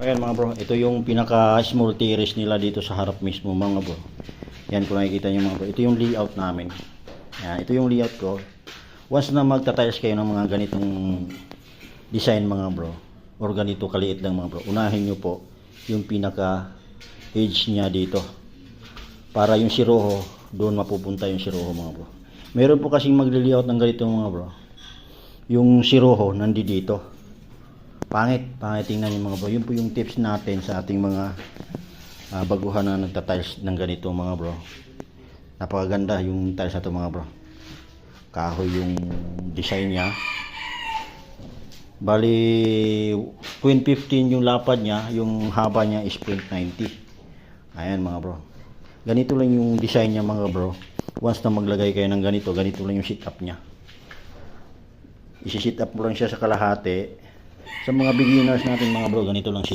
Ayan mga bro, ito yung pinaka small terrace nila dito sa harap mismo mga bro. Yan kung nakikita nyo mga bro, ito yung layout namin. Yan, ito yung layout ko. Once na magta-tiles kayo ng mga ganitong design mga bro, or ganito kaliit lang mga bro, unahin nyo po yung pinaka edge nya dito. Para yung siroho, doon mapupunta yung siroho mga bro. Meron po kasing magli-layout ng ganito mga bro. Yung siroho nandi dito. Pangit tingnan yung mga bro. Yun po yung tips natin sa ating mga baguhan na nagta-tiles ng ganito mga bro. Napakaganda yung tiles na to mga bro. Kahoy yung design nya. Bali 0.15 yung lapad nya, yung haba nya is 0.90. Ayan mga bro. Ganito lang yung design nya mga bro. Once na maglagay kayo ng ganito, ganito lang yung sit up nya. Isi-sit up mo lang siya sa kalahati. Sa mga beginners natin mga bro, ganito lang sit